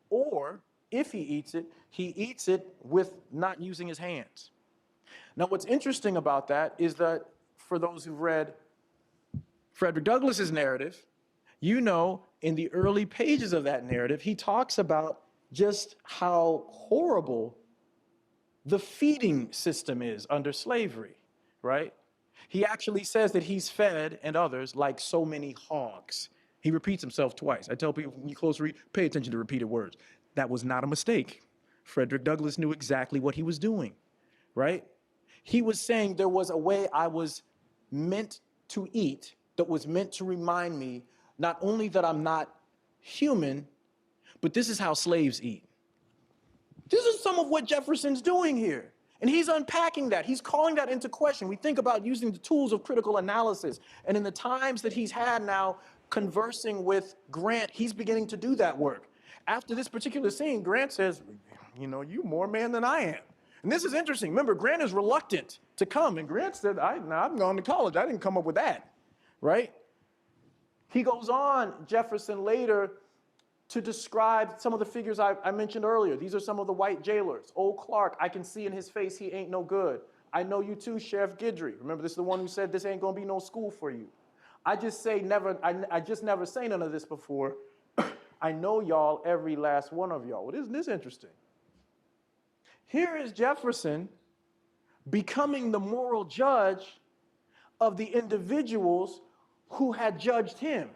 or if he eats it with not using his hands. Now what's interesting about that is that for those who've read Frederick Douglass's narrative, you know, in the early pages of that narrative, he talks about just how horrible the feeding system is under slavery, right? He actually says that he's fed, and others, like so many hogs. He repeats himself twice. I tell people, when you close read, pay attention to repeated words. That was not a mistake. Frederick Douglass knew exactly what he was doing, right? He was saying there was a way I was meant to eat that was meant to remind me not only that I'm not human, but this is how slaves eat. This is some of what Jefferson's doing here. And he's unpacking that. He's calling that into question. We think about using the tools of critical analysis. And in the times that he's had now conversing with Grant, he's beginning to do that work. After this particular scene, Grant says, you know, you more man than I am. And this is interesting. Remember, Grant is reluctant to come. And Grant said, I've gone to college. I didn't come up with that, right? He goes on, Jefferson, later to describe some of the figures I mentioned earlier. These are some of the white jailers. Old Clark, I can see in his face he ain't no good. I know you too, Sheriff Guidry. Remember, this is the one who said this ain't gonna be no school for you. I just say never, I just never say none of this before. I know y'all, every last one of y'all. Well, isn't this interesting? Here is Jefferson becoming the moral judge of the individuals who had judged him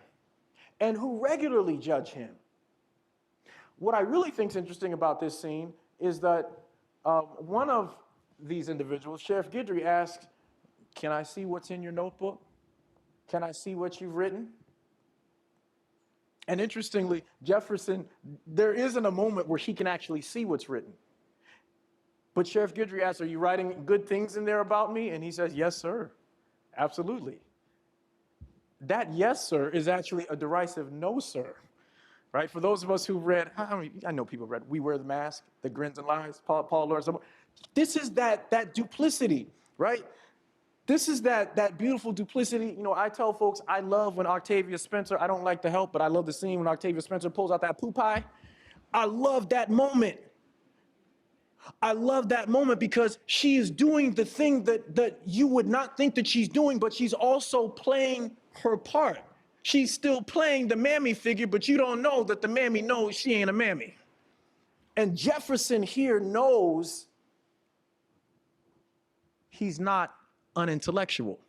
and who regularly judge him. What I really think is interesting about this scene is that one of these individuals, Sheriff Guidry, asks, "Can I see what's in your notebook? Can I see what you've written?" And interestingly, Jefferson, there isn't a moment where he can actually see what's written. But Sheriff Guidry asks, "Are you writing good things in there about me?" And he says, "Yes, sir. Absolutely." That "yes, sir" is actually a derisive "no, sir." Right? For those of us who read, I know people read We Wear the Mask, The Grins and Lies, Paul Laurence. This is that duplicity, right? This is that beautiful duplicity. You know, I tell folks I love when Octavia Spencer, I don't like the help, but I love the scene when Octavia Spencer pulls out that poo pie. I love that moment. I love that moment because she is doing the thing that you would not think that she's doing, but she's also playing her part. She's still playing the mammy figure, but you don't know that the mammy knows she ain't a mammy. And Jefferson here knows he's not unintellectual.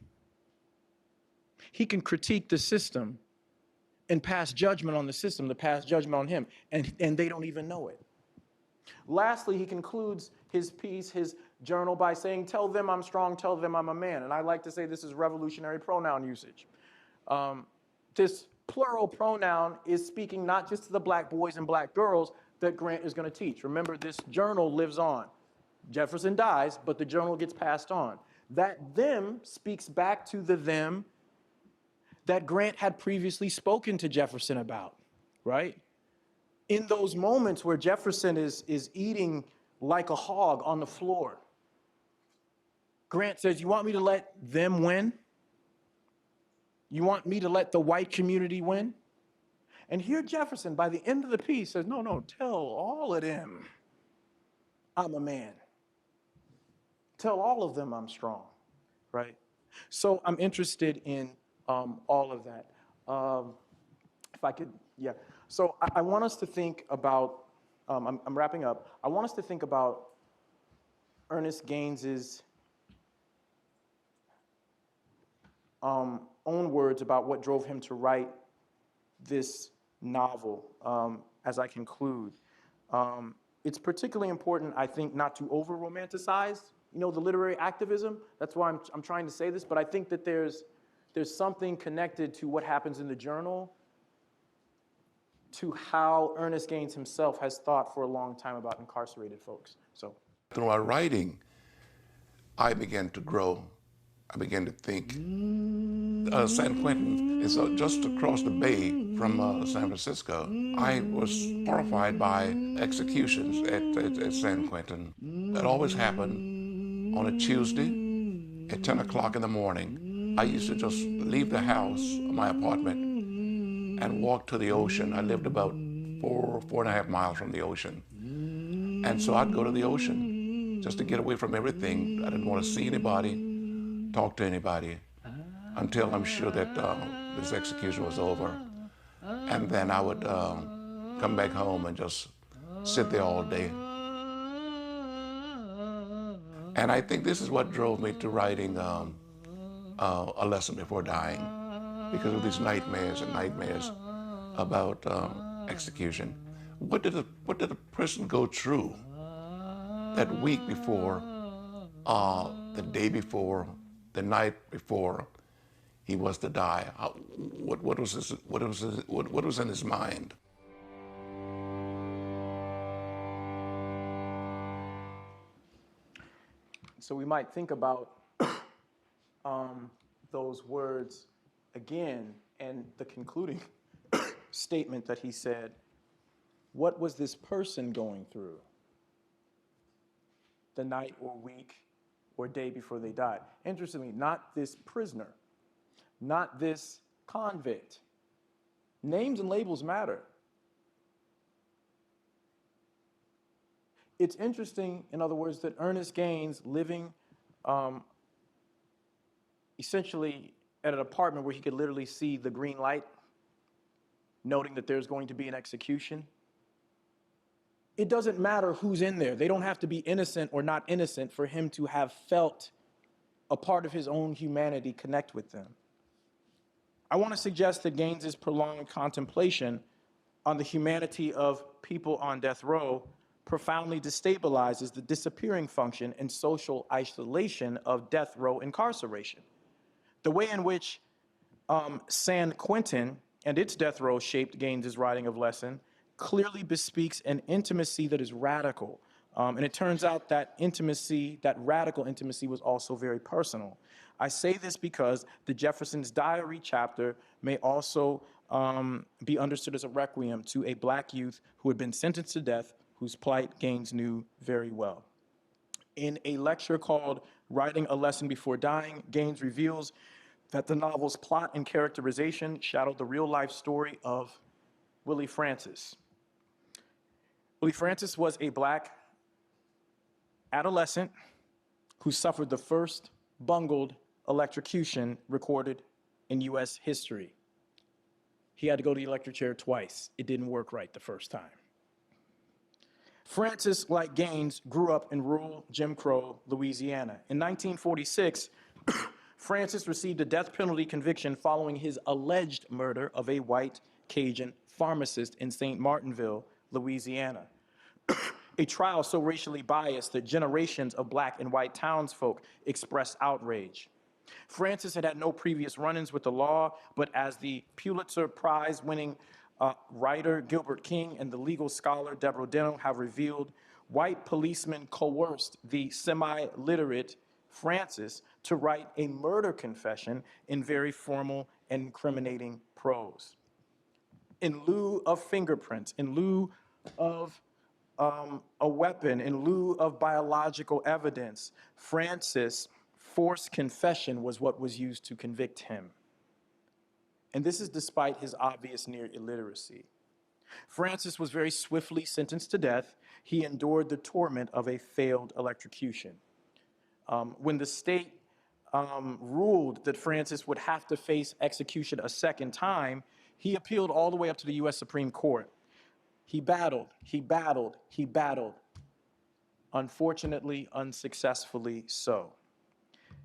He can critique the system and pass judgment on the system, to pass judgment on him, and they don't even know it. Lastly, he concludes his piece, his journal, by saying, "Tell them I'm strong, tell them I'm a man." And I like to say this is revolutionary pronoun usage. This plural pronoun is speaking not just to the black boys and black girls that Grant is going to teach. Remember, this journal lives on. Jefferson dies, but the journal gets passed on. That them speaks back to the them that Grant had previously spoken to Jefferson about, right? In those moments where Jefferson is eating like a hog on the floor, Grant says, "You want me to let them win? You want me to let the white community win?" And here Jefferson, by the end of the piece, says, no, tell all of them I'm a man. Tell all of them I'm strong, right? So I'm interested in all of that. If I could, yeah. So I want us to think about, I'm wrapping up. I want us to think about Ernest Gaines's own words about what drove him to write this novel as I conclude. It's particularly important, I think, not to over-romanticize, the literary activism. That's why I'm trying to say this, but I think that there's something connected to what happens in the journal to how Ernest Gaines himself has thought for a long time about incarcerated folks. So, through my writing, I began to grow. I began to think. San Quentin is just across the bay from San Francisco. I was horrified by executions at San Quentin. That always happened on a Tuesday at 10 o'clock in the morning. I used to just leave the house, my apartment, and walk to the ocean. I lived about 4.5 miles from the ocean. And so I'd go to the ocean just to get away from everything. I didn't want to see anybody, talk to anybody, until I'm sure that this execution was over. And then I would come back home and just sit there all day. And I think this is what drove me to writing A Lesson Before Dying, because of these nightmares and nightmares about execution. What did a person go through that week before, the day before, the night before he was to die? What was in his mind? So we might think about those words again and the concluding statement that he said. What was this person going through the night or week or day before they died? Interestingly, not this prisoner, not this convict. Names and labels matter. It's interesting, in other words, that Ernest Gaines, living essentially at an apartment where he could literally see the green light, noting that there's going to be an execution. It doesn't matter who's in there. They don't have to be innocent or not innocent for him to have felt a part of his own humanity connect with them. I want to suggest that Gaines's prolonged contemplation on the humanity of people on death row profoundly destabilizes the disappearing function and social isolation of death row incarceration. The way in which San Quentin and its death row shaped Gaines's writing of lesson clearly bespeaks an intimacy that is radical. And it turns out that intimacy, that radical intimacy, was also very personal. I say this because the Jeffersons Diary chapter may also be understood as a requiem to a black youth who had been sentenced to death, whose plight Gaines knew very well. In a lecture called Writing a Lesson Before Dying, Gaines reveals that the novel's plot and characterization shadowed the real-life story of Willie Francis. Willie Francis was a black adolescent who suffered the first bungled electrocution recorded in U.S. history. He had to go to the electric chair twice. It didn't work right the first time. Francis, like Gaines, grew up in rural Jim Crow, Louisiana. In 1946, Francis received a death penalty conviction following his alleged murder of a white Cajun pharmacist in St. Martinville, Louisiana. A trial so racially biased that generations of black and white townsfolk expressed outrage. Francis had had no previous run-ins with the law, but as the Pulitzer Prize-winning writer Gilbert King and the legal scholar Deborah Deno have revealed, white policemen coerced the semi-literate Francis to write a murder confession in very formal and incriminating prose. In lieu of fingerprints, in lieu of a weapon, in lieu of biological evidence, Francis' forced confession was what was used to convict him. And this is despite his obvious near illiteracy. Francis was very swiftly sentenced to death. He endured the torment of a failed electrocution. When the state ruled that Francis would have to face execution a second time, he appealed all the way up to the U.S. Supreme Court. He battled, he battled, he battled. Unfortunately, unsuccessfully so.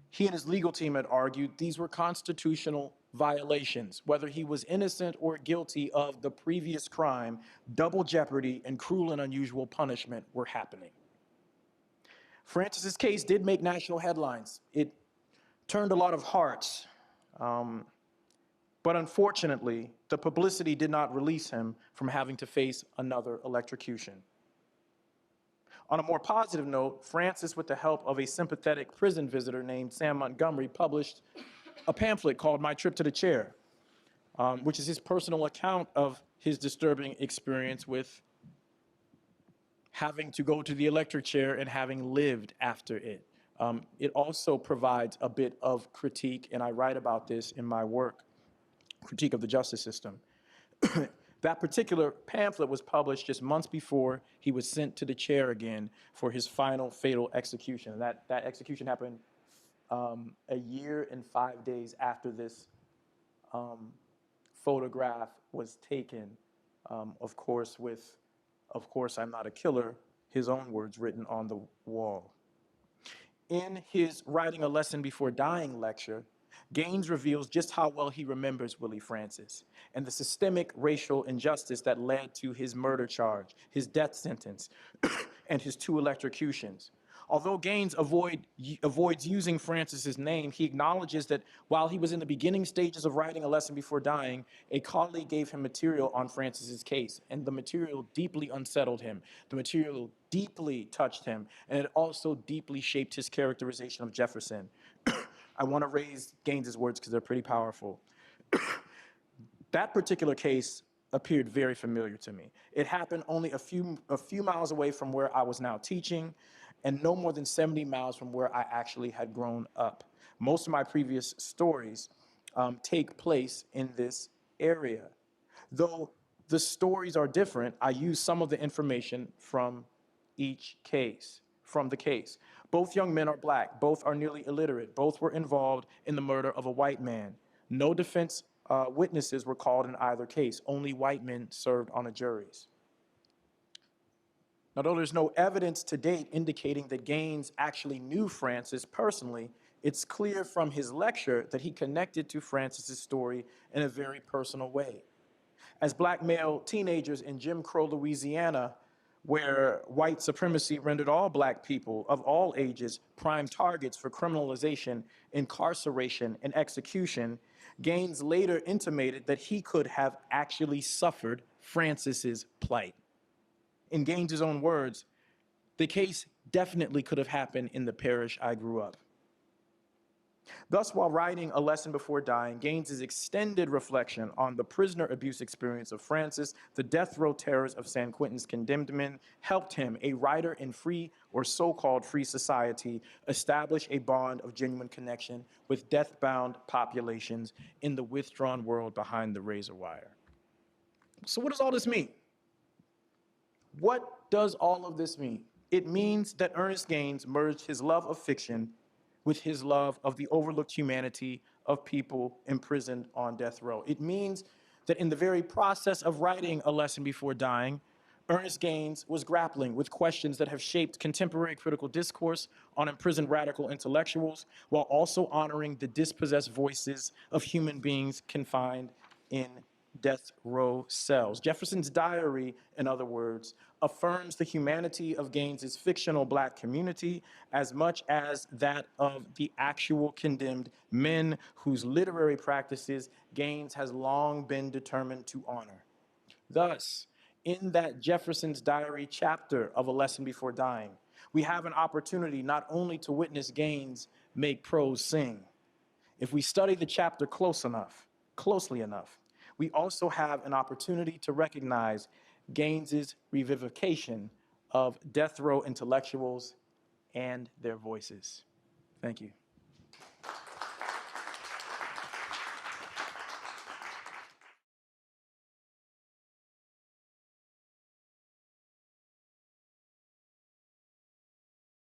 He and his legal team had argued these were constitutional violations. Whether he was innocent or guilty of the previous crime, double jeopardy and cruel and unusual punishment were happening. Francis's case did make national headlines. It turned a lot of hearts. But unfortunately, the publicity did not release him from having to face another electrocution. On a more positive note, Francis, with the help of a sympathetic prison visitor named Sam Montgomery, published a pamphlet called My Trip to the Chair, which is his personal account of his disturbing experience with having to go to the electric chair and having lived after it. It also provides a bit of critique, and I write about this in my work, Critique of the Justice System. That particular pamphlet was published just months before he was sent to the chair again for his final fatal execution. That execution happened a year and 5 days after this photograph was taken, of course, with, "Of course, I'm not a killer," his own words written on the wall. In his Writing a Lesson Before Dying lecture, Gaines reveals just how well he remembers Willie Francis and the systemic racial injustice that led to his murder charge, his death sentence, and his 2 electrocutions. Although Gaines avoids using Francis's name, he acknowledges that while he was in the beginning stages of writing A Lesson Before Dying, a colleague gave him material on Francis's case, and the material deeply unsettled him. The material deeply touched him, and it also deeply shaped his characterization of Jefferson. I want to raise Gaines's words because they're pretty powerful. That particular case appeared very familiar to me. It happened only a few miles away from where I was now teaching, and no more than 70 miles from where I actually had grown up. Most of my previous stories take place in this area. Though the stories are different, I use some of the information from each case, from the case. Both young men are black, both are nearly illiterate, both were involved in the murder of a white man. No defense witnesses were called in either case. Only white men served on the juries. Now, though there's no evidence to date indicating that Gaines actually knew Francis personally, it's clear from his lecture that he connected to Francis's story in a very personal way. As black male teenagers in Jim Crow, Louisiana, where white supremacy rendered all black people of all ages prime targets for criminalization, incarceration, and execution, Gaines later intimated that he could have actually suffered Francis's plight. In Gaines's own words, the case definitely could have happened in the parish I grew up. Thus, while writing A Lesson Before Dying, Gaines's extended reflection on the prisoner abuse experience of Francis, the death row terrors of San Quentin's condemned men, helped him, a writer in free or so-called free society, establish a bond of genuine connection with death-bound populations in the withdrawn world behind the razor wire. So what does all this mean? What does all of this mean? It means that Ernest Gaines merged his love of fiction with his love of the overlooked humanity of people imprisoned on death row. It means that in the very process of writing A Lesson Before Dying, Ernest Gaines was grappling with questions that have shaped contemporary critical discourse on imprisoned radical intellectuals, while also honoring the dispossessed voices of human beings confined in death row cells. Jeffersons Diary, in other words, affirms the humanity of Gaines's fictional black community as much as that of the actual condemned men whose literary practices Gaines has long been determined to honor. Thus, in that Jeffersons Diary chapter of A Lesson Before Dying, we have an opportunity not only to witness Gaines make prose sing. If we study the chapter closely enough, we also have an opportunity to recognize Gaines's revivification of death row intellectuals and their voices. Thank you.